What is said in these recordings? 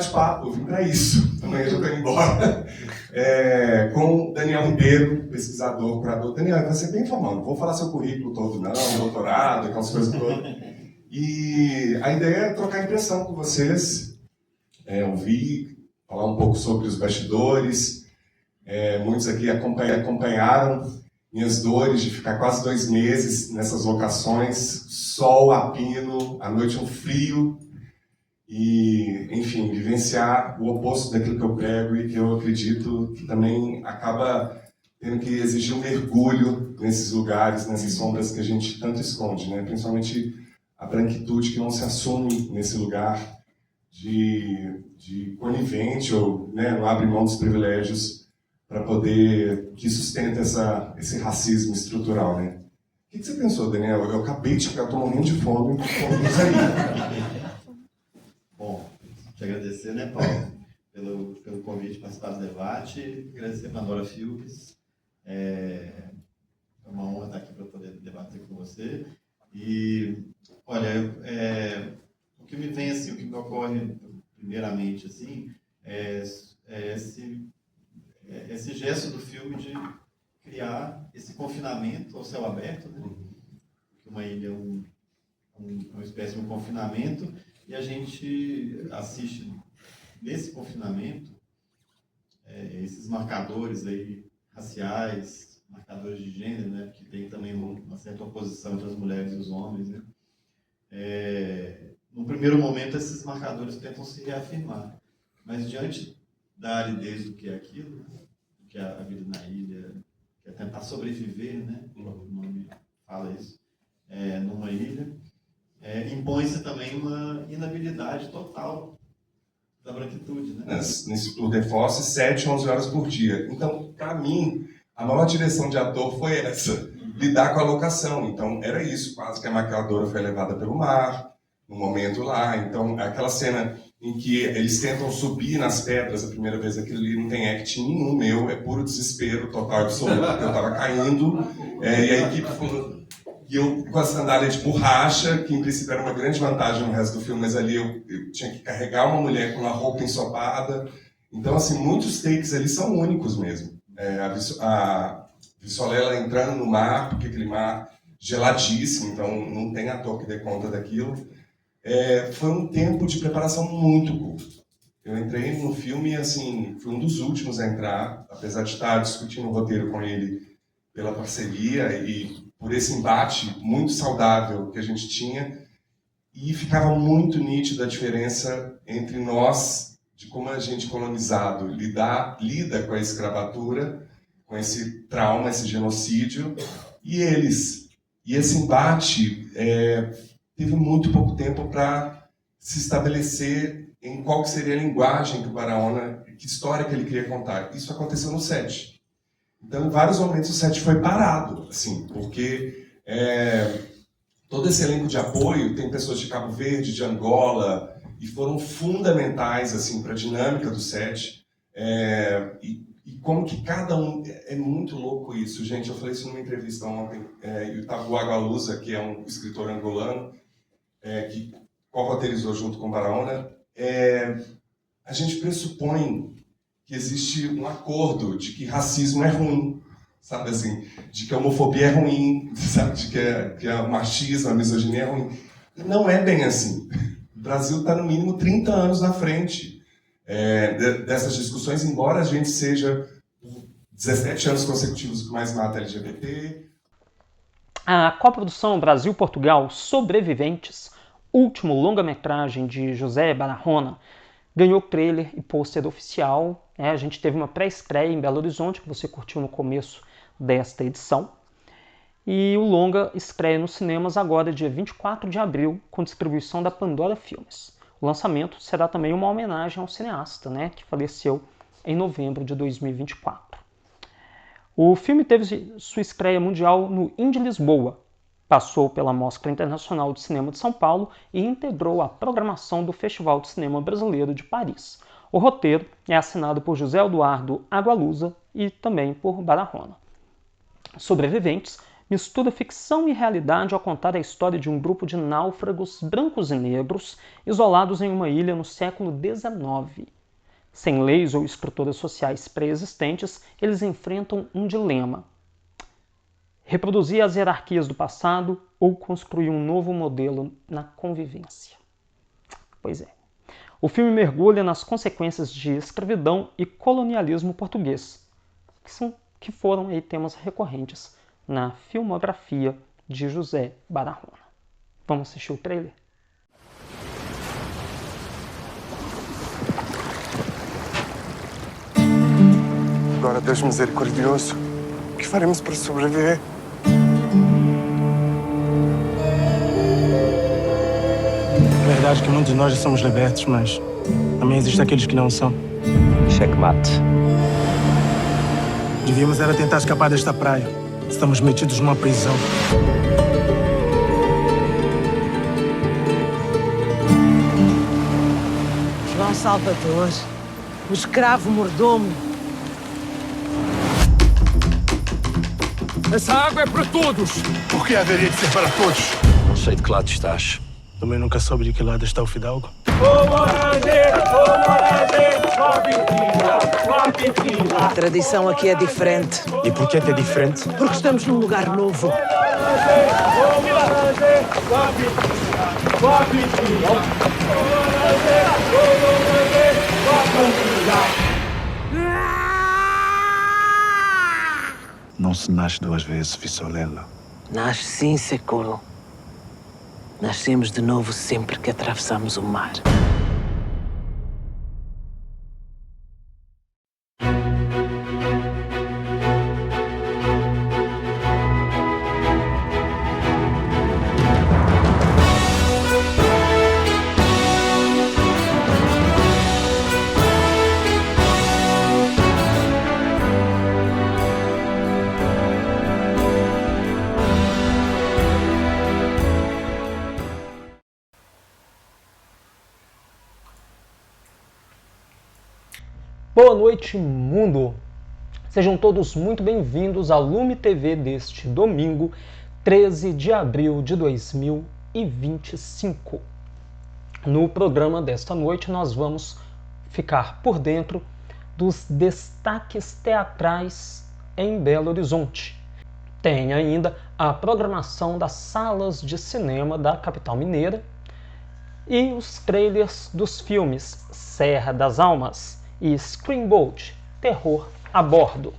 bate-papo, eu vim para isso. Amanhã eu já estou indo embora. Com Daniel Ribeiro, pesquisador, curador. Daniel, vai ser bem informal, não vou falar seu currículo todo não, doutorado, aquelas coisas todas. E a ideia é trocar impressão com vocês, ouvir, falar um pouco sobre os bastidores. Muitos aqui acompanharam minhas dores de ficar quase 2 meses nessas locações, sol a pino, à noite um frio, e, enfim, vivenciar o oposto daquilo que eu prego e que eu acredito que também acaba tendo que exigir um mergulho nesses lugares, nessas sombras que a gente tanto esconde, né? Principalmente a branquitude que não se assume nesse lugar de conivente ou, né, não abre mão dos privilégios para poder que sustenta esse racismo estrutural, né? O que você pensou, Daniel? Eu acabei de ficar, estou morrendo de fome, conduz aí. Bom, te agradecer, né, Paulo, pelo convite para participar do debate, agradecer para a Nora Filmes, é uma honra estar aqui para poder debater com você. E, olha, o que me vem, assim, o que me ocorre primeiramente, assim, é esse gesto do filme de criar esse confinamento ao céu aberto, né? Uma ilha é uma espécie de um confinamento, e a gente assiste nesse confinamento esses marcadores aí raciais, marcadores de gênero, né? Que tem também uma certa oposição entre as mulheres e os homens, né? No primeiro momento, esses marcadores tentam se reafirmar, mas diante da aridez do que é aquilo, né? Que é a vida na ilha, que é tentar sobreviver, né? O nome fala isso, numa ilha, impõe-se também uma inabilidade total da branquitude, né? Nesse Tour de Force, 7, 11 horas por dia. Então, para mim, a maior direção de ator foi essa, lidar com a locação. Então, era isso, quase que a maquiadora foi levada pelo mar, no momento lá. Então, aquela cena em que eles tentam subir nas pedras a primeira vez, aquilo ali não tem acting nenhum meu, é puro desespero total, absoluto, porque eu estava caindo, e a equipe falou, e eu com a sandália de borracha, que em princípio era uma grande vantagem no resto do filme, mas ali eu tinha que carregar uma mulher com uma roupa ensopada. Então, assim, muitos takes ali são únicos mesmo. A Vissolela entrando no mar, porque aquele mar geladíssimo, então não tem ator que dê conta daquilo. Foi um tempo de preparação muito curto. Eu entrei no filme, assim, fui um dos últimos a entrar, apesar de estar discutindo o roteiro com ele pela parceria e por esse embate muito saudável que a gente tinha, e ficava muito nítida a diferença entre nós, de como a gente colonizado lida com a escravatura, com esse trauma, esse genocídio, e eles. E esse embate teve muito pouco tempo para se estabelecer em qual que seria a linguagem que o Barahona, que história que ele queria contar. Isso aconteceu no set. Então, em vários momentos, o set foi parado, assim, porque todo esse elenco de apoio, tem pessoas de Cabo Verde, de Angola, e foram fundamentais, assim, para a dinâmica do set. E como que cada um... É muito louco isso, gente. Eu falei isso numa entrevista ontem. E o Tabu Agualusa, que é um escritor angolano, que co-roteirizou junto com o Barahona, a gente pressupõe que existe um acordo de que racismo é ruim, sabe assim, de que a homofobia é ruim, sabe, de que a machismo, a misoginia é ruim. E não é bem assim. O Brasil está no mínimo 30 anos na frente dessas discussões, embora a gente seja 17 anos consecutivos que mais mata LGBT. A coprodução Brasil-Portugal Sobreviventes, último longa-metragem de José Barahona, ganhou trailer e pôster oficial. A gente teve uma pré-estreia em Belo Horizonte, que você curtiu no começo desta edição. E o longa estreia nos cinemas agora, dia 24 de abril, com distribuição da Pandora Filmes. O lançamento será também uma homenagem ao cineasta, que faleceu em novembro de 2024. O filme teve sua estreia mundial no Indie Lisboa, passou pela Mostra Internacional de Cinema de São Paulo e integrou a programação do Festival de Cinema Brasileiro de Paris. O roteiro é assinado por José Eduardo Agualusa e também por Barahona. Sobreviventes mistura ficção e realidade ao contar a história de um grupo de náufragos brancos e negros isolados em uma ilha no século XIX. Sem leis ou estruturas sociais pré-existentes, eles enfrentam um dilema: reproduzir as hierarquias do passado ou construir um novo modelo na convivência. Pois é. O filme mergulha nas consequências de escravidão e colonialismo português, que foram aí temas recorrentes na filmografia de José Barahona. Vamos assistir o trailer? Agora, Deus misericordioso, o que faremos para sobreviver? É verdade que muitos de nós já somos libertos, mas também existem aqueles que não são. Checkmate. Devíamos era tentar escapar desta praia. Estamos metidos numa prisão. João Salvador, o escravo mordomo. Essa água é para todos! Por que haveria de ser para todos? Não sei de que lado estás. Também nunca soube de que lado está o fidalgo. A tradição aqui é diferente, E por que é diferente? porque estamos num lugar novo. Não se nasce duas vezes, Fissolelo. Nasce sim, Secolo. Nascemos de novo sempre que atravessamos o mar. Boa noite, mundo! Sejam todos muito bem-vindos à Lume TV deste domingo, 13 de abril de 2025. No programa desta noite, nós vamos ficar por dentro dos destaques teatrais em Belo Horizonte. Tem ainda a programação das salas de cinema da capital mineira e os trailers dos filmes Serra das Almas e Screamboat, Terror a Bordo.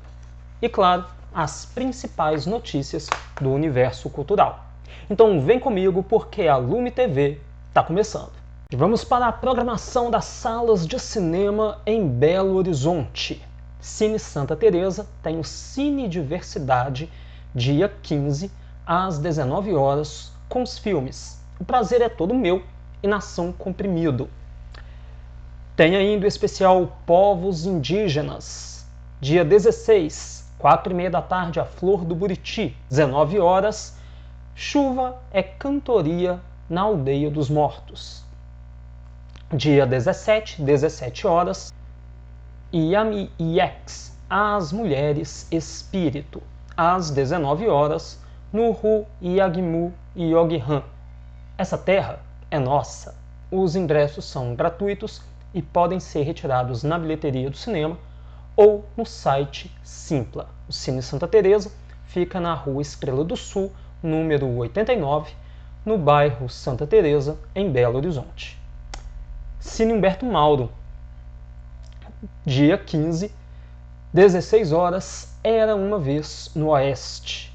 E, claro, as principais notícias do universo cultural. Então vem comigo porque a Lume TV está começando. E vamos para a programação das salas de cinema em Belo Horizonte. Cine Santa Teresa tem o Cine Diversidade, dia 15, às 19 horas, com os filmes O Prazer é Todo Meu e Nação Comprimido. Tem ainda o especial Povos Indígenas, dia 16, 4h30 da tarde, a Flor do Buriti, 19 horas, Chuva é Cantoria na Aldeia dos Mortos. Dia 17, 17 horas, Yami Yex, As Mulheres Espírito, às 19 horas, Nuru Yagmu Yoghan. Essa terra é nossa. Os ingressos são gratuitos e podem ser retirados na bilheteria do cinema ou no site Simpla. O Cine Santa Teresa fica na Rua Estrela do Sul, número 89, no bairro Santa Teresa, em Belo Horizonte. Cine Humberto Mauro, dia 15, 16 horas, Era Uma Vez no Oeste.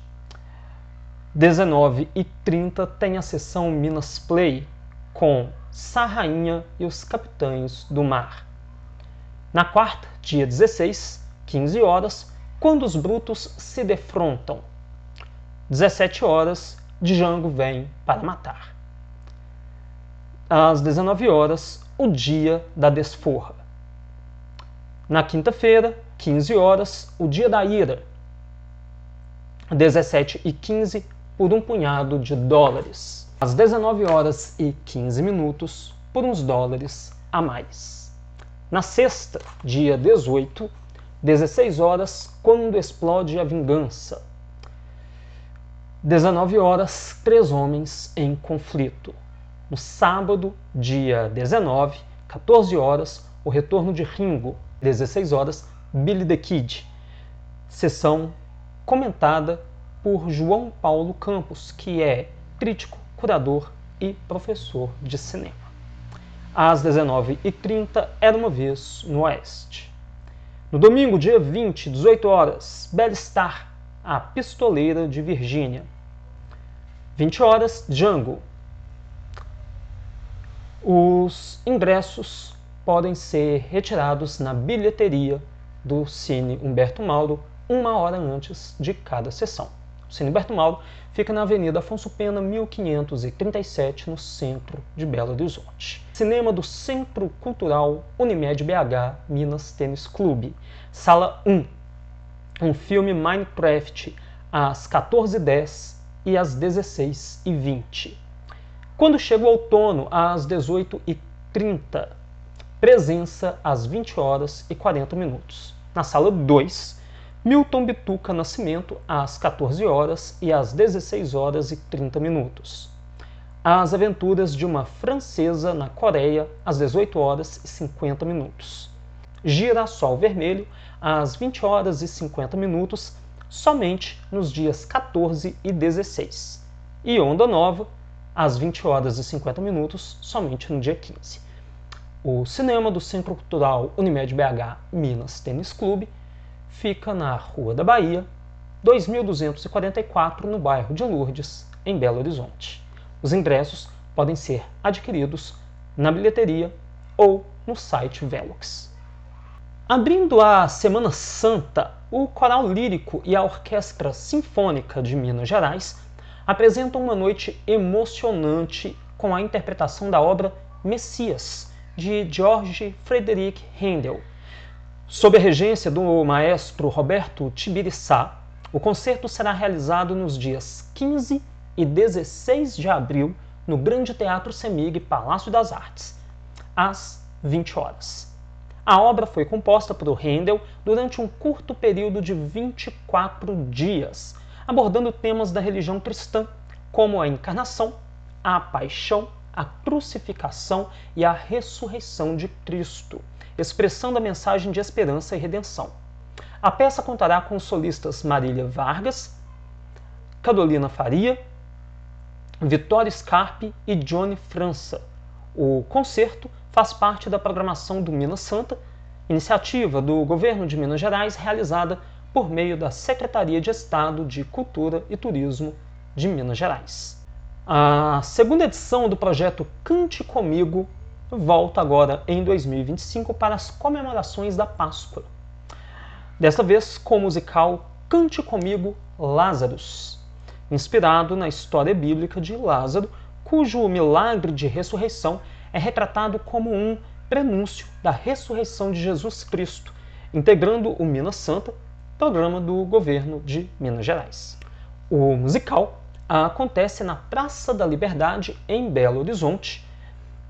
19h30 tem a sessão Minas Play, com Sarrainha e os Capitães do Mar. Na quarta, dia 16, 15 horas, Quando os Brutos se Defrontam. 17 horas, Django Vem para Matar. Às 19 horas, O Dia da Desforra. Na quinta-feira, 15 horas, O Dia da Ira. 17h15, Por um Punhado de Dólares. Às 19 horas e 15 minutos, por uns dólares a mais. Na sexta, dia 18, 16 horas, Quando Explode a Vingança. 19 horas, 3 homens em conflito. No sábado, dia 19, 14 horas, o retorno de Ringo. 16 horas, Billy the Kid. Sessão comentada por João Paulo Campos, que é crítico, curador e professor de cinema. Às 19h30, Era Uma Vez no Oeste. No domingo, dia 20, 18 horas, Belle Starr, A Pistoleira de Virgínia. 20 horas, Django. Os ingressos podem ser retirados na bilheteria do Cine Humberto Mauro 1 hora antes de cada sessão. O Cine Humberto Mauro fica na Avenida Afonso Pena, 1537, no centro de Belo Horizonte. Cinema do Centro Cultural Unimed BH, Minas Tênis Clube. Sala 1. Um filme Minecraft, às 14h10 e às 16h20. Quando chega o outono, às 18h30. Presença às 20 horas e 40 minutos. Na sala 2, Milton Bituca Nascimento, às 14 horas e às 16 horas e 30 minutos. As Aventuras de uma Francesa na Coreia, às 18 horas e 50 minutos. Girassol Vermelho, às 20 horas e 50 minutos, somente nos dias 14 e 16. E Onda Nova, às 20 horas e 50 minutos, somente no dia 15. O cinema do Centro Cultural Unimed BH Minas Tênis Clube fica na Rua da Bahia, 2244, no bairro de Lourdes, em Belo Horizonte. Os ingressos podem ser adquiridos na bilheteria ou no site Velox. Abrindo a Semana Santa, o Coral Lírico e a Orquestra Sinfônica de Minas Gerais apresentam uma noite emocionante com a interpretação da obra Messias, de Georg Friedrich Händel. Sob a regência do maestro Roberto Tibiriçá, o concerto será realizado nos dias 15 e 16 de abril no Grande Teatro Semig, Palácio das Artes, às 20 horas. A obra foi composta por Händel durante um curto período de 24 dias, abordando temas da religião cristã, como a encarnação, a paixão, a crucificação e a ressurreição de Cristo, expressando a mensagem de esperança e redenção. A peça contará com os solistas Marília Vargas, Carolina Faria, Vitória Scarpe e Johnny França. O concerto faz parte da programação do Minas Santa, iniciativa do Governo de Minas Gerais realizada por meio da Secretaria de Estado de Cultura e Turismo de Minas Gerais. A segunda edição do projeto Cante Comigo volta agora em 2025 para as comemorações da Páscoa. Desta vez com o musical Cante Comigo, Lázaros, inspirado na história bíblica de Lázaro, cujo milagre de ressurreição é retratado como um prenúncio da ressurreição de Jesus Cristo, integrando o Minas Santa, programa do Governo de Minas Gerais. O musical acontece na Praça da Liberdade, em Belo Horizonte,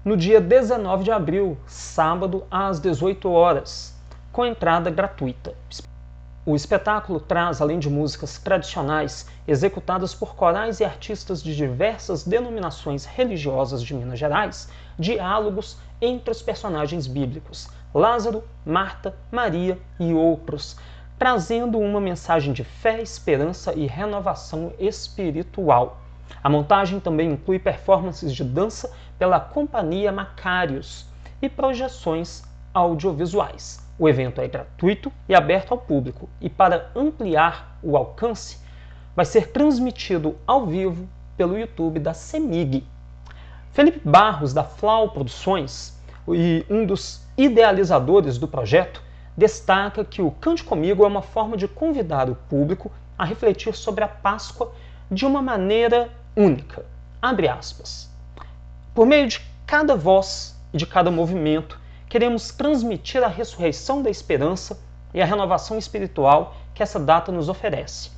no dia 19 de abril, sábado, às 18 horas, com entrada gratuita. O espetáculo traz, além de músicas tradicionais executadas por corais e artistas de diversas denominações religiosas de Minas Gerais, diálogos entre os personagens bíblicos, Lázaro, Marta, Maria e outros, trazendo uma mensagem de fé, esperança e renovação espiritual. A montagem também inclui performances de dança pela Companhia Macários e projeções audiovisuais. O evento é gratuito e aberto ao público, e para ampliar o alcance, vai ser transmitido ao vivo pelo YouTube da Semig. Felipe Barros, da Flau Produções, e um dos idealizadores do projeto, destaca que o Cante Comigo é uma forma de convidar o público a refletir sobre a Páscoa de uma maneira única. Abre aspas. Por meio de cada voz e de cada movimento, queremos transmitir a ressurreição da esperança e a renovação espiritual que essa data nos oferece.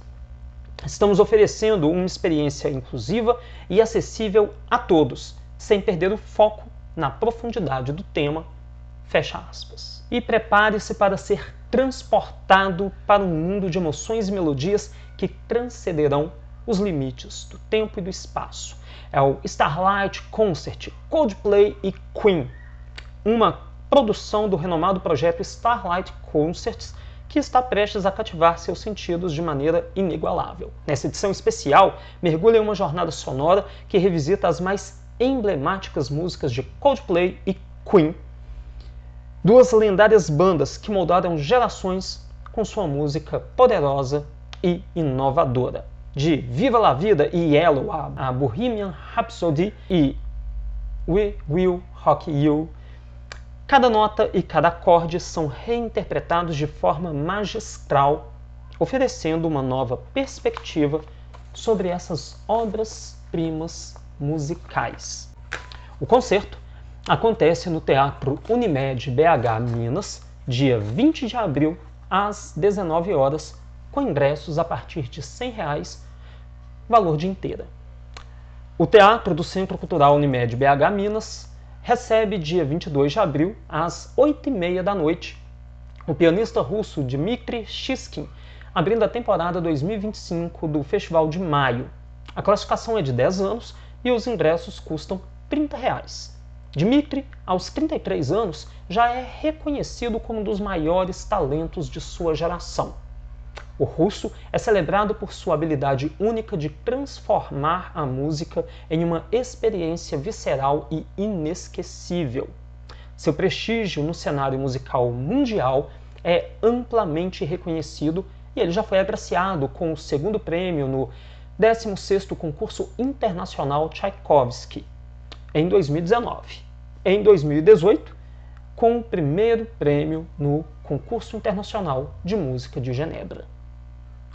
Estamos oferecendo uma experiência inclusiva e acessível a todos, sem perder o foco na profundidade do tema. Fecha aspas. E prepare-se para ser transportado para um mundo de emoções e melodias que transcenderão os limites do tempo e do espaço. É o Starlight Concert, Coldplay e Queen, uma produção do renomado projeto Starlight Concerts, que está prestes a cativar seus sentidos de maneira inigualável. Nessa edição especial, mergulha em uma jornada sonora que revisita as mais emblemáticas músicas de Coldplay e Queen, duas lendárias bandas que moldaram gerações com sua música poderosa e inovadora. De Viva la Vida e Yellow, a Bohemian Rhapsody e We Will Rock You, cada nota e cada acorde são reinterpretados de forma magistral, oferecendo uma nova perspectiva sobre essas obras-primas musicais. O concerto acontece no Teatro Unimed BH Minas, dia 20 de abril, às 19 horas, com ingressos a partir de R$ 100, valor de inteira. O Teatro do Centro Cultural Unimed BH Minas recebe dia 22 de abril, às 8h30 da noite, o pianista russo Dmitry Shishkin, abrindo a temporada 2025 do Festival de Maio. A classificação é de 10 anos e os ingressos custam R$ 30. Dmitry, aos 33 anos, já é reconhecido como um dos maiores talentos de sua geração. O russo é celebrado por sua habilidade única de transformar a música em uma experiência visceral e inesquecível. Seu prestígio no cenário musical mundial é amplamente reconhecido e ele já foi agraciado com o segundo prêmio no 16º Concurso Internacional Tchaikovsky, em 2019. Em 2018, com o primeiro prêmio no Concurso Internacional de Música de Genebra.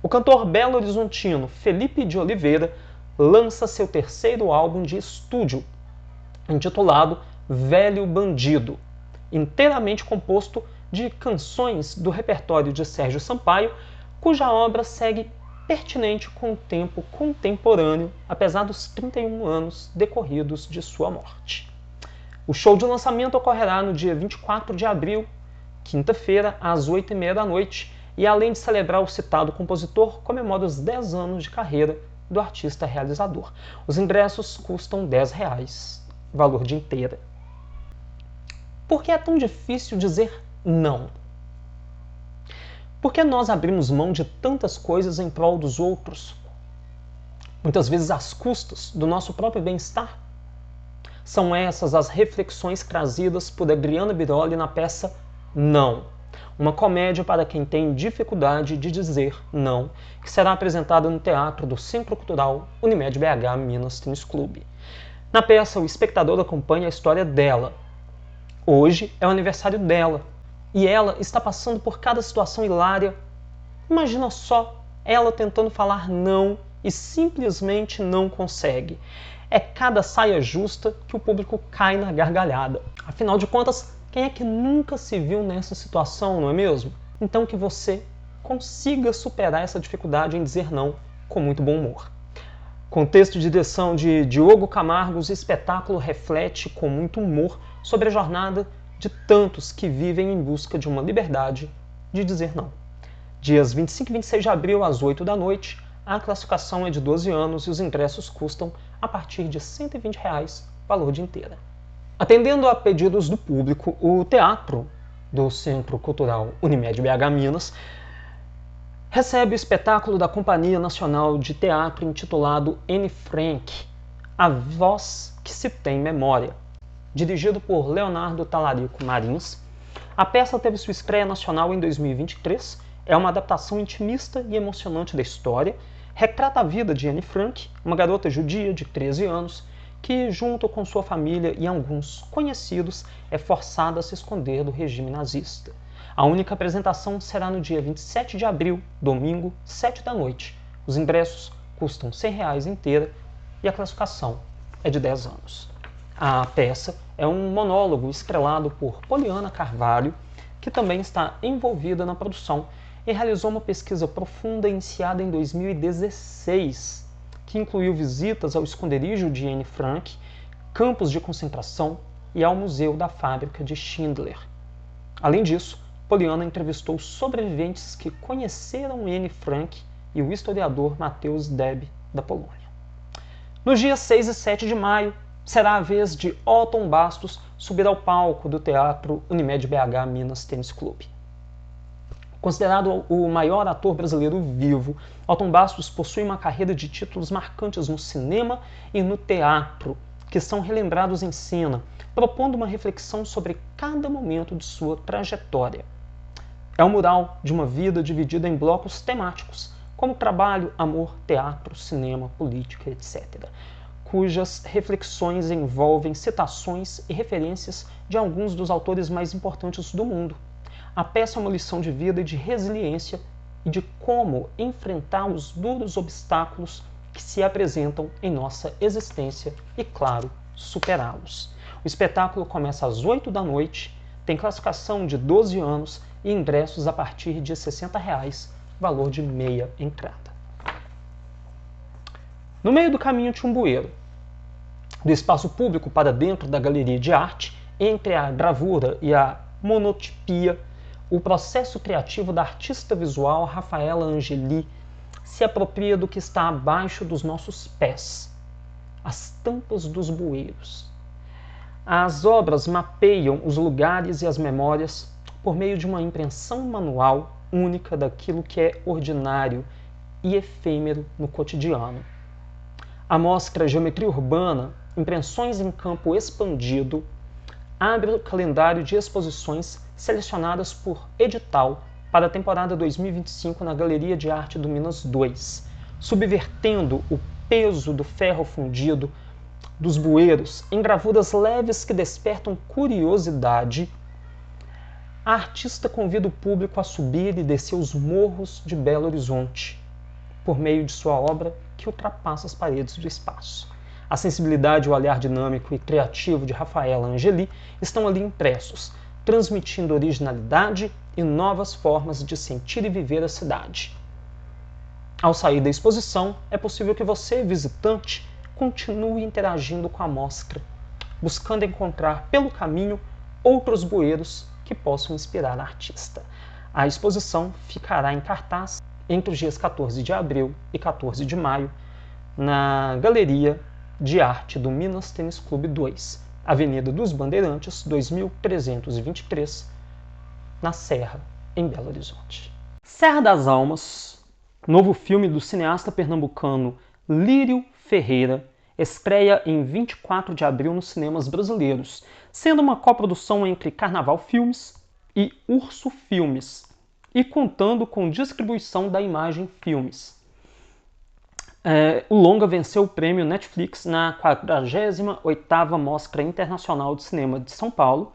O cantor belo-horizontino Felipe de Oliveira lança seu terceiro álbum de estúdio, intitulado Velho Bandido, inteiramente composto de canções do repertório de Sérgio Sampaio, cuja obra segue pertinente com o tempo contemporâneo, apesar dos 31 anos decorridos de sua morte. O show de lançamento ocorrerá no dia 24 de abril, quinta-feira, às 8h30 da noite, e além de celebrar o citado compositor, comemora os 10 anos de carreira do artista realizador. Os ingressos custam R$ 10, valor de inteira. Por que é tão difícil dizer não? Por que nós abrimos mão de tantas coisas em prol dos outros? Muitas vezes às custas do nosso próprio bem-estar? São essas as reflexões trazidas por Adriana Biroli na peça Não, uma comédia para quem tem dificuldade de dizer não, que será apresentada no Teatro do Centro Cultural Unimed BH Minas Tênis Clube. Na peça, o espectador acompanha a história dela. Hoje é o aniversário dela, e ela está passando por cada situação hilária. Imagina só ela tentando falar não e simplesmente não consegue. É cada saia justa que o público cai na gargalhada. Afinal de contas, quem é que nunca se viu nessa situação, não é mesmo? Então que você consiga superar essa dificuldade em dizer não com muito bom humor. Contexto de direção de Diogo Camargo, o espetáculo reflete com muito humor sobre a jornada de tantos que vivem em busca de uma liberdade de dizer não. Dias 25 e 26 de abril, às 8 da noite, a classificação é de 12 anos e os ingressos custam a partir de R$ 120, valor de inteira. Atendendo a pedidos do público, o Teatro do Centro Cultural Unimed BH Minas recebe o espetáculo da Companhia Nacional de Teatro intitulado Anne Frank, A Voz que se tem memória. Dirigido por Leonardo Talarico Marins, a peça teve sua estreia nacional em 2023, é uma adaptação intimista e emocionante da história, retrata a vida de Anne Frank, uma garota judia de 13 anos, que, junto com sua família e alguns conhecidos, é forçada a se esconder do regime nazista. A única apresentação será no dia 27 de abril, domingo, 7 da noite. Os ingressos custam R$ 100 inteira e a classificação é de 10 anos. A peça é um monólogo estrelado por Poliana Carvalho, que também está envolvida na produção e realizou uma pesquisa profunda iniciada em 2016, que incluiu visitas ao esconderijo de Anne Frank, campos de concentração e ao Museu da Fábrica de Schindler. Além disso, Poliana entrevistou sobreviventes que conheceram Anne Frank e o historiador Matheus Deb da Polônia. Nos dias 6 e 7 de maio, será a vez de Otton Bastos subir ao palco do Teatro Unimed BH Minas Tênis Clube. Considerado o maior ator brasileiro vivo, Otton Bastos possui uma carreira de títulos marcantes no cinema e no teatro, que são relembrados em cena, propondo uma reflexão sobre cada momento de sua trajetória. É um mural de uma vida dividida em blocos temáticos, como trabalho, amor, teatro, cinema, política, etc., cujas reflexões envolvem citações e referências de alguns dos autores mais importantes do mundo. A peça é uma lição de vida e de resiliência e de como enfrentar os duros obstáculos que se apresentam em nossa existência e, claro, superá-los. O espetáculo começa às 8 da noite, tem classificação de 12 anos e ingressos a partir de R$ 60, valor de meia entrada. No meio do caminho tinha um bueiro. Do espaço público para dentro da galeria de arte, entre a gravura e a monotipia, o processo criativo da artista visual Rafaela Angeli se apropria do que está abaixo dos nossos pés, as tampas dos bueiros. As obras mapeiam os lugares e as memórias por meio de uma impressão manual única daquilo que é ordinário e efêmero no cotidiano. A mostra Geometria Urbana, Impressões em Campo Expandido, abre o calendário de exposições selecionadas por edital para a temporada 2025 na Galeria de Arte do Minas 2, subvertendo o peso do ferro fundido dos bueiros em gravuras leves que despertam curiosidade. A artista convida o público a subir e descer os morros de Belo Horizonte, por meio de sua obra que ultrapassa as paredes do espaço. A sensibilidade e o olhar dinâmico e criativo de Rafaela Angeli estão ali impressos, transmitindo originalidade e novas formas de sentir e viver a cidade. Ao sair da exposição, é possível que você, visitante, continue interagindo com a mostra, buscando encontrar pelo caminho outros bueiros que possam inspirar a artista. A exposição ficará em cartaz entre os dias 14 de abril e 14 de maio na Galeria de Arte do Minas Tênis Clube 2, Avenida dos Bandeirantes, 2323, na Serra, em Belo Horizonte. Serra das Almas, novo filme do cineasta pernambucano Lírio Ferreira, estreia em 24 de abril nos cinemas brasileiros, sendo uma coprodução entre Carnaval Filmes e Urso Filmes, e contando com distribuição da Imagem Filmes. O longa venceu o prêmio Netflix na 48ª Mostra Internacional de Cinema de São Paulo.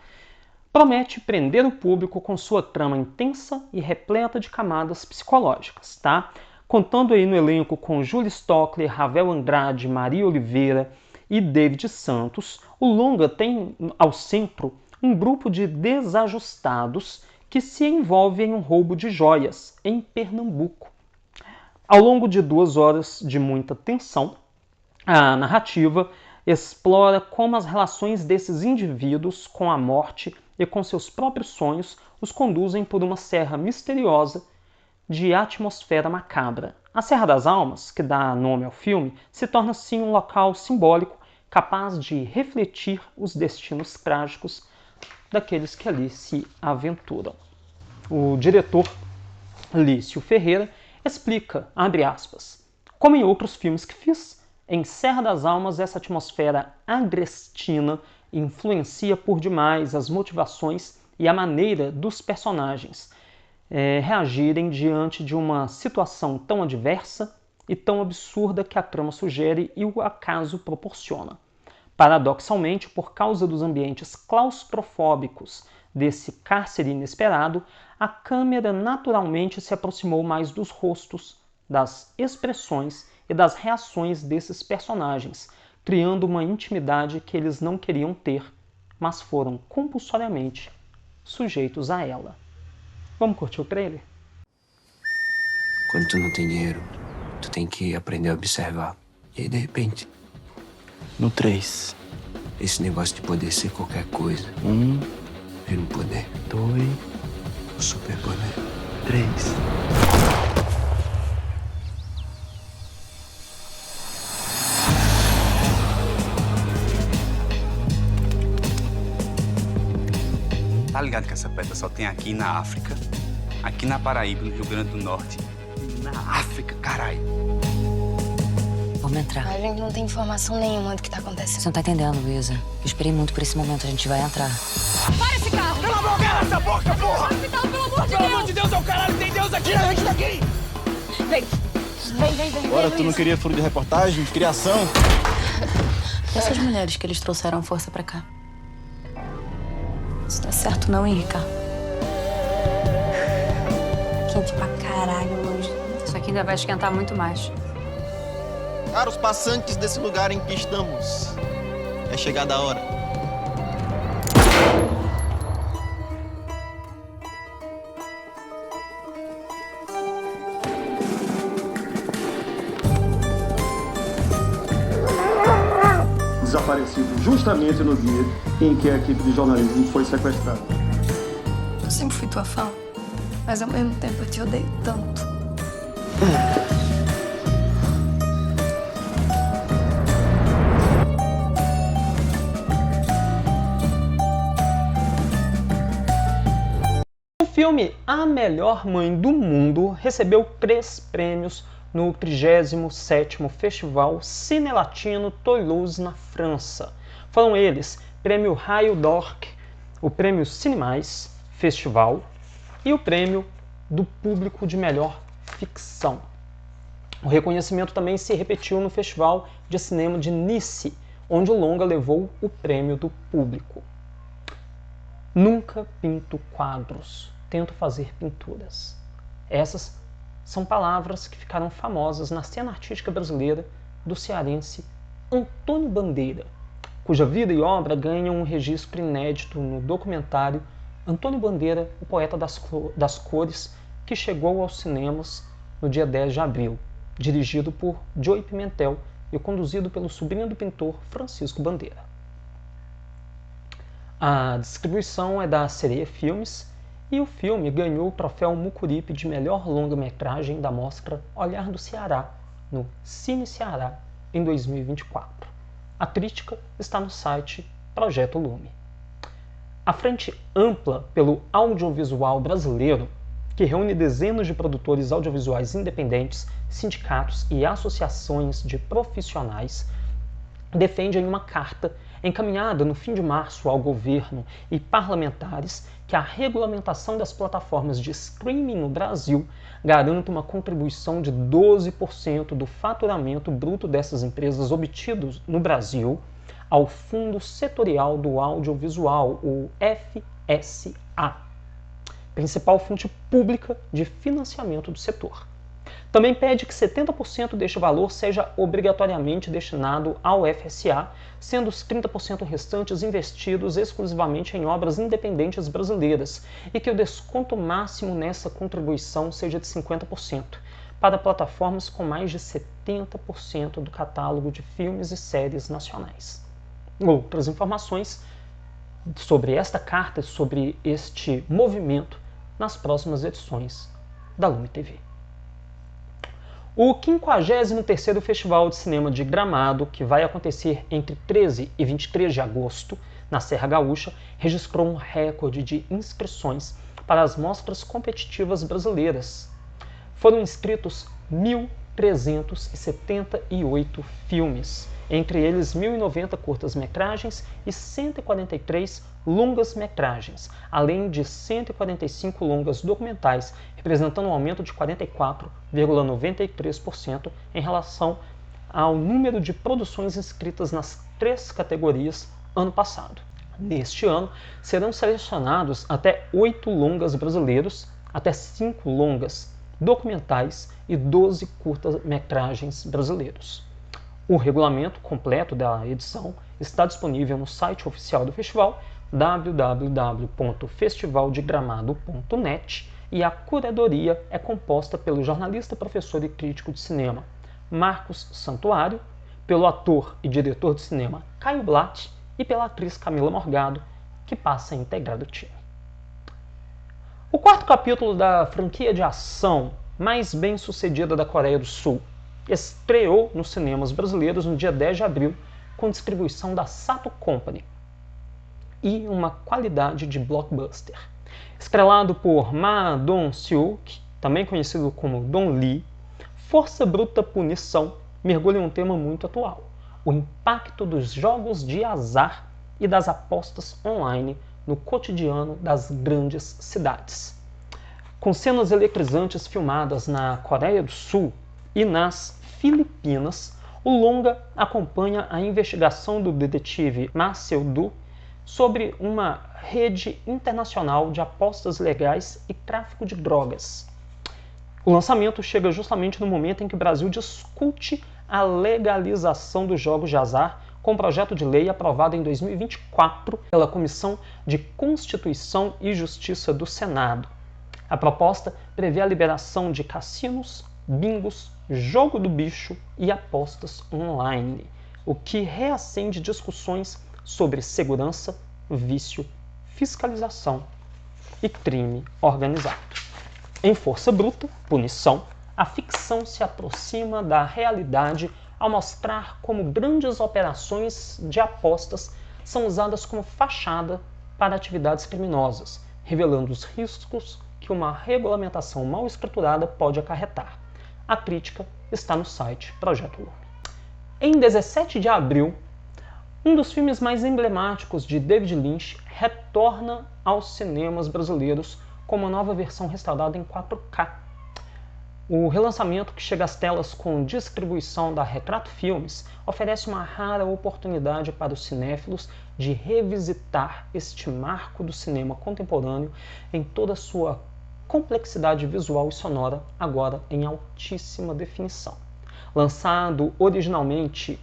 Promete prender o público com sua trama intensa e repleta de camadas psicológicas, tá? Contando aí no elenco com Júlia Stockler, Ravel Andrade, Maria Oliveira e David Santos, o longa tem ao centro um grupo de desajustados que se envolve em um roubo de joias em Pernambuco. Ao longo de 2 horas de muita tensão, a narrativa explora como as relações desses indivíduos com a morte e com seus próprios sonhos os conduzem por uma serra misteriosa de atmosfera macabra. A Serra das Almas, que dá nome ao filme, se torna assim um local simbólico capaz de refletir os destinos trágicos daqueles que ali se aventuram. O diretor Lício Ferreira explica, abre aspas, como em outros filmes que fiz, em Serra das Almas essa atmosfera agrestina influencia por demais as motivações e a maneira dos personagens reagirem diante de uma situação tão adversa e tão absurda que a trama sugere e o acaso proporciona. Paradoxalmente, por causa dos ambientes claustrofóbicos desse cárcere inesperado, a câmera naturalmente se aproximou mais dos rostos, das expressões e das reações desses personagens, criando uma intimidade que eles não queriam ter, mas foram compulsoriamente sujeitos a ela. Vamos curtir o trailer? Quando tu não tem dinheiro, tu tem que aprender a observar. E aí, de repente, No 3. esse negócio de poder ser qualquer coisa 1, vira um poder, 2, um superpoder. 3. ligado que essa pedra só tem aqui na África, aqui na Paraíba, no Rio Grande do Norte. Na África, caralho. Vamos entrar. A gente não tem informação nenhuma do que tá Você acontecendo. não tá entendendo, Luísa. Eu esperei muito por esse momento, a gente vai entrar. Para esse carro! Cala a boca, cala essa boca, porra! Hospital, pelo amor de Deus! Pelo amor de Deus, é o caralho, tem Deus aqui, a gente tá aqui! Vem. Agora, tu não queria furo de reportagem, de criação? E essas mulheres que eles trouxeram força pra cá? Isso não é certo não, hein, Ricardo? Quente pra caralho hoje. Isso aqui ainda vai esquentar muito mais. Caros passantes desse lugar em que estamos, é chegada a hora. Desaparecido justamente no dia em que a equipe de jornalismo foi sequestrada. Eu sempre fui tua fã, mas ao mesmo tempo eu te odeio tanto. O filme A Melhor Mãe do Mundo recebeu 3 prêmios no 37º Festival Cine Latino Toulouse, na França. Foram eles Prêmio Raio d'Or, o Prêmio Cinemais Festival e o Prêmio do Público de Melhor Ficção. O reconhecimento também se repetiu no Festival de Cinema de Nice, onde o longa levou o Prêmio do Público. Nunca pinto quadros, tento fazer pinturas. Essas são palavras que ficaram famosas na cena artística brasileira do cearense Antônio Bandeira, cuja vida e obra ganham um registro inédito no documentário Antônio Bandeira, o Poeta das Cores, que chegou aos cinemas no dia 10 de abril, dirigido por Joey Pimentel e conduzido pelo sobrinho do pintor Francisco Bandeira. A distribuição é da Sereia Filmes e o filme ganhou o troféu Mucuripe de melhor longa-metragem da mostra Olhar do Ceará, no Cine Ceará, em 2024. A crítica está no site Projeto Lume. A Frente Ampla pelo Audiovisual Brasileiro, que reúne dezenas de produtores audiovisuais independentes, sindicatos e associações de profissionais, defende em uma carta encaminhada no fim de março ao governo e parlamentares que a regulamentação das plataformas de streaming no Brasil garanta uma contribuição de 12% do faturamento bruto dessas empresas obtidos no Brasil ao Fundo Setorial do Audiovisual, o FSA, principal fonte pública de financiamento do setor. Também pede que 70% deste valor seja obrigatoriamente destinado ao FSA, sendo os 30% restantes investidos exclusivamente em obras independentes brasileiras, e que o desconto máximo nessa contribuição seja de 50%, para plataformas com mais de 70% do catálogo de filmes e séries nacionais. Outras informações sobre esta carta e sobre este movimento nas próximas edições da Lume TV. O 53º Festival de Cinema de Gramado, que vai acontecer entre 13 e 23 de agosto, na Serra Gaúcha, registrou um recorde de inscrições para as mostras competitivas brasileiras. Foram inscritos 1.378 filmes, entre eles 1.090 curtas-metragens e 143 longas-metragens, além de 145 longas documentais, representando um aumento de 44,93% em relação ao número de produções inscritas nas 3 categorias ano passado. Neste ano, serão selecionados até 8 longas brasileiros, até 5 longas documentais e 12 curtas-metragens brasileiros. O regulamento completo da edição está disponível no site oficial do festival, www.festivaldegramado.net, e a curadoria é composta pelo jornalista, professor e crítico de cinema Marcos Santuário, pelo ator e diretor de cinema Caio Blatt e pela atriz Camila Morgado, que passa a integrar o time. O 4º capítulo da franquia de ação mais bem-sucedida da Coreia do Sul estreou nos cinemas brasileiros no dia 10 de abril, com distribuição da Sato Company. e uma qualidade de blockbuster. Estrelado por Ma Dong-seok, também conhecido como Don Lee, Força Bruta Punição mergulha em um tema muito atual: o impacto dos jogos de azar e das apostas online no cotidiano das grandes cidades. Com cenas eletrizantes filmadas na Coreia do Sul e nas Filipinas, o longa acompanha a investigação do detetive Ma Seok-do sobre uma rede internacional de apostas legais e tráfico de drogas. O lançamento chega justamente no momento em que o Brasil discute a legalização dos jogos de azar com um projeto de lei aprovado em 2024 pela Comissão de Constituição e Justiça do Senado. A proposta prevê a liberação de cassinos, bingos, jogo do bicho e apostas online, o que reacende discussões sobre segurança, vício, fiscalização e crime organizado. Em Força Bruta, Punição, a ficção se aproxima da realidade ao mostrar como grandes operações de apostas são usadas como fachada para atividades criminosas, revelando os riscos que uma regulamentação mal estruturada pode acarretar. A crítica está no site Projeto Lume. Em 17 de abril, um dos filmes mais emblemáticos de David Lynch retorna aos cinemas brasileiros com uma nova versão restaurada em 4K. O relançamento, que chega às telas com distribuição da Retrato Filmes, oferece uma rara oportunidade para os cinéfilos de revisitar este marco do cinema contemporâneo em toda a sua complexidade visual e sonora, agora em altíssima definição. Lançado originalmente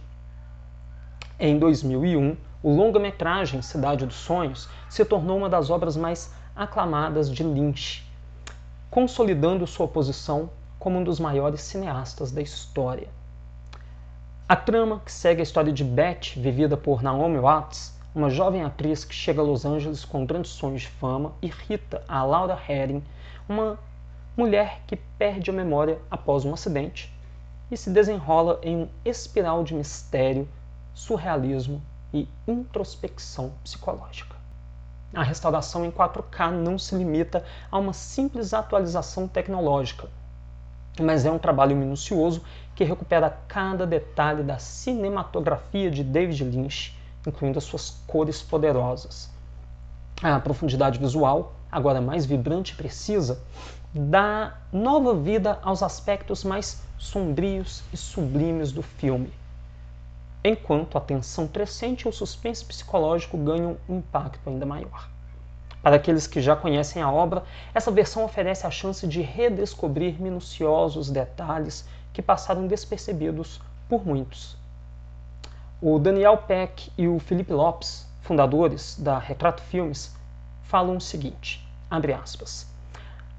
em 2001, o longa-metragem Cidade dos Sonhos se tornou uma das obras mais aclamadas de Lynch, consolidando sua posição como um dos maiores cineastas da história. A trama, que segue a história de Beth, vivida por Naomi Watts, uma jovem atriz que chega a Los Angeles com grandes sonhos de fama, e Rita, a Laura Herring, uma mulher que perde a memória após um acidente e se desenrola em um espiral de mistério, surrealismo e introspecção psicológica. A restauração em 4K não se limita a uma simples atualização tecnológica, mas é um trabalho minucioso que recupera cada detalhe da cinematografia de David Lynch, incluindo as suas cores poderosas. A profundidade visual, agora mais vibrante e precisa, dá nova vida aos aspectos mais sombrios e sublimes do filme, enquanto a tensão crescente e o suspense psicológico ganham um impacto ainda maior. Para aqueles que já conhecem a obra, essa versão oferece a chance de redescobrir minuciosos detalhes que passaram despercebidos por muitos. O Daniel Peck e o Felipe Lopes, fundadores da Retrato Filmes, falam o seguinte, abre aspas,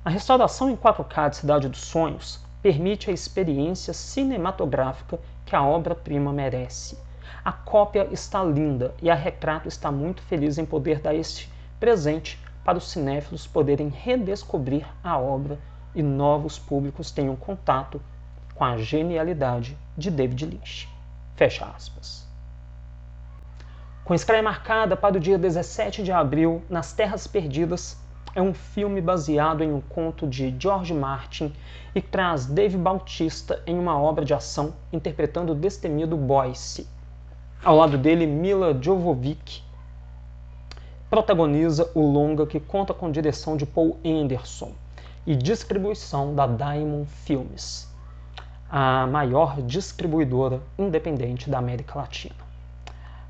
a restauração em 4K de Cidade dos Sonhos permite a experiência cinematográfica que a obra-prima merece. A cópia está linda e a Retrato está muito feliz em poder dar este presente para os cinéfilos poderem redescobrir a obra e novos públicos tenham contato com a genialidade de David Lynch. Fecha aspas. Com estreia marcada para o dia 17 de abril, Nas Terras Perdidas é um filme baseado em um conto de George Martin e traz Dave Bautista em uma obra de ação interpretando o destemido Boyce. Ao lado dele, Mila Jovovich protagoniza o longa, que conta com direção de Paul Anderson e distribuição da Diamond Filmes, a maior distribuidora independente da América Latina.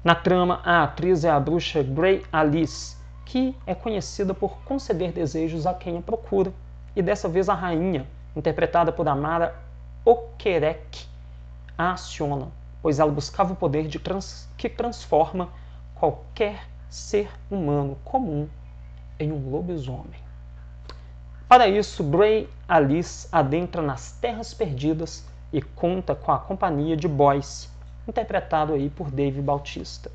Na trama, a atriz é a bruxa Grey Alice, que é conhecida por conceder desejos a quem a procura, e dessa vez a rainha, interpretada por Amara Okereke, a aciona, pois ela buscava o poder que transforma qualquer ser humano comum em um lobisomem. Para isso, Grey Alice adentra nas Terras Perdidas e conta com a companhia de Boyce, interpretado aí por Dave Bautista.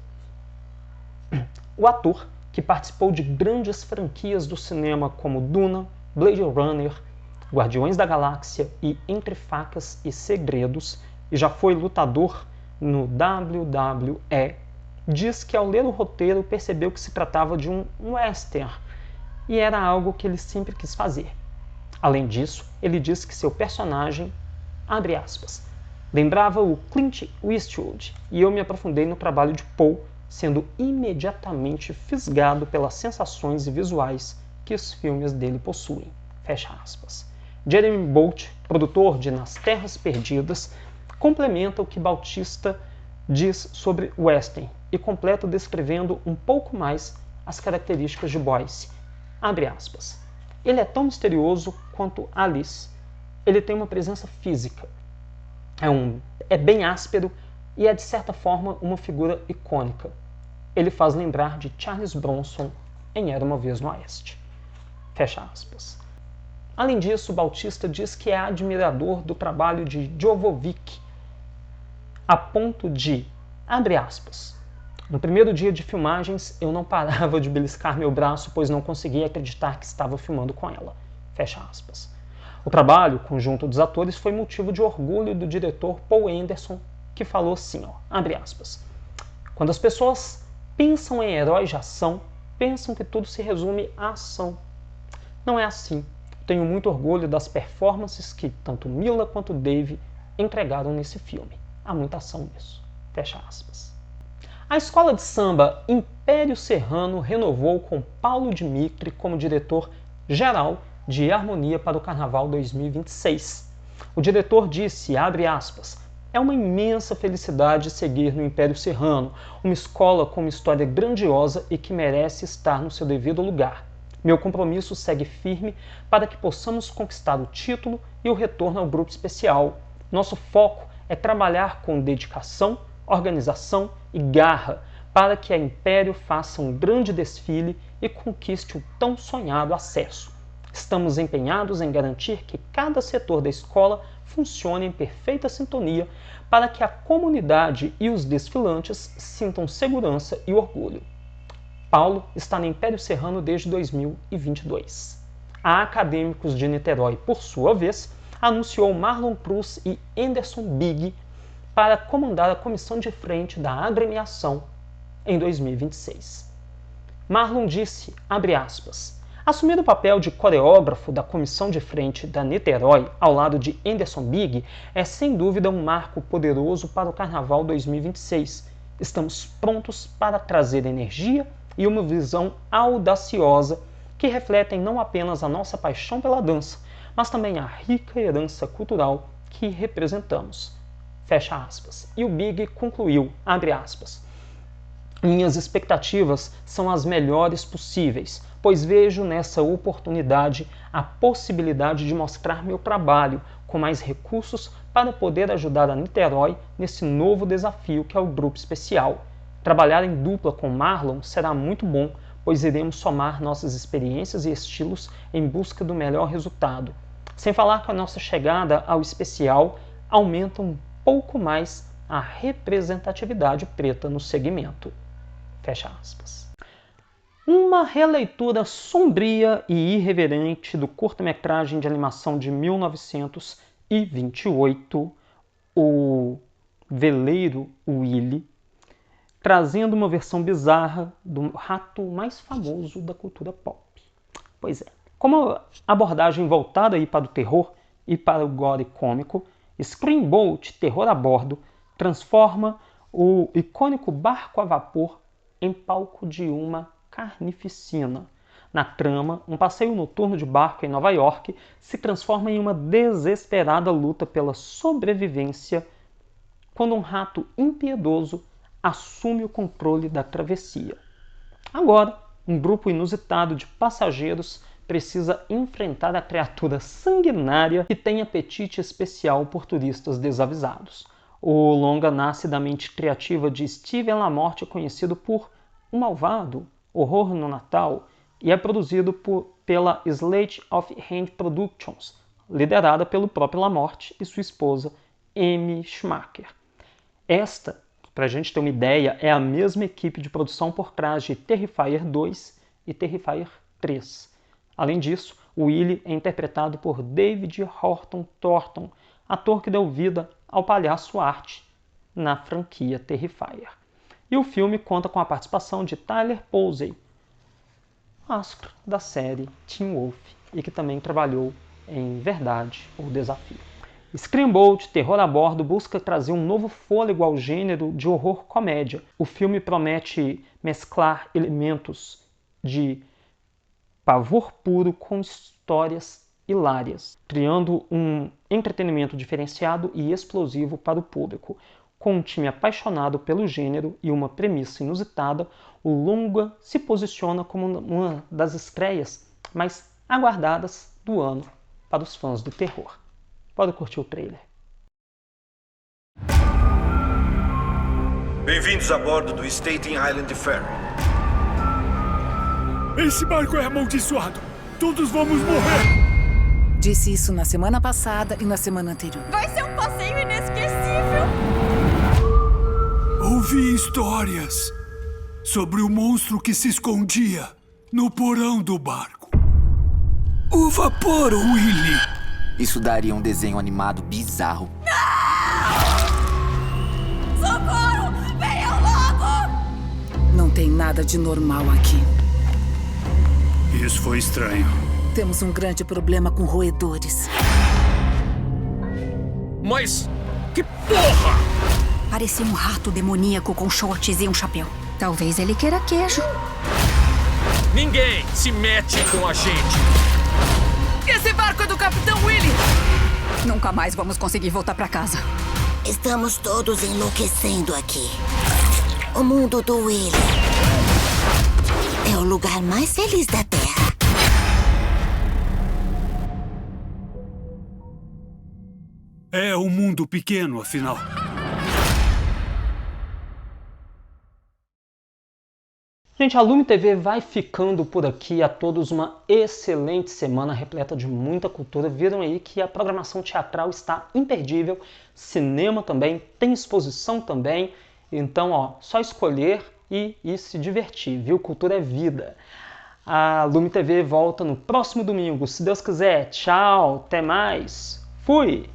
O ator, que participou de grandes franquias do cinema como Duna, Blade Runner, Guardiões da Galáxia e Entre Facas e Segredos, e já foi lutador no WWE, diz que ao ler o roteiro percebeu que se tratava de um western e era algo que ele sempre quis fazer. Além disso, ele diz que seu personagem, abre aspas, lembrava o Clint Eastwood e eu me aprofundei no trabalho de Paul, sendo imediatamente fisgado pelas sensações e visuais que os filmes dele possuem. Fecha aspas. Jeremy Bolt, produtor de Nas Terras Perdidas, complementa o que Bautista diz sobre western e completa descrevendo um pouco mais as características de Boyce. Abre aspas. Ele é tão misterioso quanto Alice. Ele tem uma presença física. É bem áspero e é, de certa forma, uma figura icônica. Ele faz lembrar de Charles Bronson em Era Uma Vez no Oeste. Fecha aspas. Além disso, Bautista diz que é admirador do trabalho de Jovovich, a ponto de, abre aspas, no primeiro dia de filmagens eu não parava de beliscar meu braço, pois não conseguia acreditar que estava filmando com ela. Fecha aspas. O trabalho conjunto dos atores foi motivo de orgulho do diretor Paul Anderson, que falou assim, abre aspas, quando as pessoas pensam em heróis de ação, pensam que tudo se resume à ação. Não é assim. Tenho muito orgulho das performances que tanto Mila quanto Dave entregaram nesse filme. Há muita ação nisso. Fecha aspas. A escola de samba Império Serrano renovou com Paulo Dimitri como diretor-geral de harmonia para o Carnaval 2026. O diretor disse, abre aspas, é uma imensa felicidade seguir no Império Serrano, uma escola com uma história grandiosa e que merece estar no seu devido lugar. Meu compromisso segue firme para que possamos conquistar o título e o retorno ao grupo especial. Nosso foco é trabalhar com dedicação, organização e garra para que a Império faça um grande desfile e conquiste o tão sonhado acesso. Estamos empenhados em garantir que cada setor da escola funcione em perfeita sintonia para que a comunidade e os desfilantes sintam segurança e orgulho. Paulo está no Império Serrano desde 2022. A Acadêmicos de Niterói, por sua vez, anunciou Marlon Cruz e Anderson Big para comandar a comissão de frente da agremiação em 2026. Marlon disse, abre aspas, assumir o papel de coreógrafo da comissão de frente da Niterói ao lado de Anderson Big é sem dúvida um marco poderoso para o Carnaval 2026. Estamos prontos para trazer energia e uma visão audaciosa que refletem não apenas a nossa paixão pela dança, mas também a rica herança cultural que representamos. Fecha aspas. E o Big concluiu, abre aspas, minhas expectativas são as melhores possíveis, pois vejo nessa oportunidade a possibilidade de mostrar meu trabalho com mais recursos para poder ajudar a Niterói nesse novo desafio que é o Grupo Especial. Trabalhar em dupla com Marlon será muito bom, pois iremos somar nossas experiências e estilos em busca do melhor resultado. Sem falar que a nossa chegada ao especial aumenta um pouco mais a representatividade preta no segmento. Fecha aspas. Uma releitura sombria e irreverente do curta-metragem de animação de 1928, O Veleiro Willy, trazendo uma versão bizarra do rato mais famoso da cultura pop. Pois é, como abordagem voltada aí para o terror e para o gore cômico, Screamboat, Terror a Bordo, transforma o icônico barco a vapor em palco de uma carnificina. Na trama, um passeio noturno de barco em Nova York se transforma em uma desesperada luta pela sobrevivência quando um rato impiedoso assume o controle da travessia. Agora, um grupo inusitado de passageiros precisa enfrentar a criatura sanguinária que tem apetite especial por turistas desavisados. O longa nasce da mente criativa de Steven LaMorte, conhecido por O Malvado, Horror no Natal, e é produzido pela Slate of Hand Productions, liderada pelo próprio LaMorte e sua esposa, Amy Schumacher. Esta, para a gente ter uma ideia, é a mesma equipe de produção por trás de Terrifier 2 e Terrifier 3. Além disso, o Willy é interpretado por David Horton Thornton, ator que deu vida ao palhaço Art na franquia Terrifier. E o filme conta com a participação de Tyler Posey, astro da série Teen Wolf, e que também trabalhou em Verdade ou Desafio. Screamboat, Terror a Bordo, busca trazer um novo fôlego ao gênero de horror-comédia. O filme promete mesclar elementos de pavor puro com histórias hilárias, criando um entretenimento diferenciado e explosivo para o público. Com um time apaixonado pelo gênero e uma premissa inusitada, o longa se posiciona como uma das estreias mais aguardadas do ano para os fãs do terror. Pode curtir o trailer. Bem-vindos a bordo do Staten Island Ferry. Esse barco é amaldiçoado. Todos vamos morrer. Disse isso na semana passada e na semana anterior. Vai ser um passeio inesquecível. Ouvi histórias sobre o monstro que se escondia no porão do barco. O vapor, Willy. Isso daria um desenho animado bizarro. Socorro! Venham logo! Não tem nada de normal aqui. Isso foi estranho. Temos um grande problema com roedores. Mas que porra! Parecia um rato demoníaco com shorts e um chapéu. Talvez ele queira queijo. Ninguém se mete com a gente. Esse barco é do Capitão Willy! Nunca mais vamos conseguir voltar pra casa. Estamos todos enlouquecendo aqui. O mundo do Willy é o lugar mais feliz da Terra. É um mundo pequeno, afinal. Gente, a Lume TV vai ficando por aqui. A todos uma excelente semana repleta de muita cultura. Viram aí que a programação teatral está imperdível. Cinema também, tem exposição também. Então, ó, só escolher e se divertir, viu? Cultura é vida. A Lume TV volta no próximo domingo, se Deus quiser. Tchau, até mais. Fui!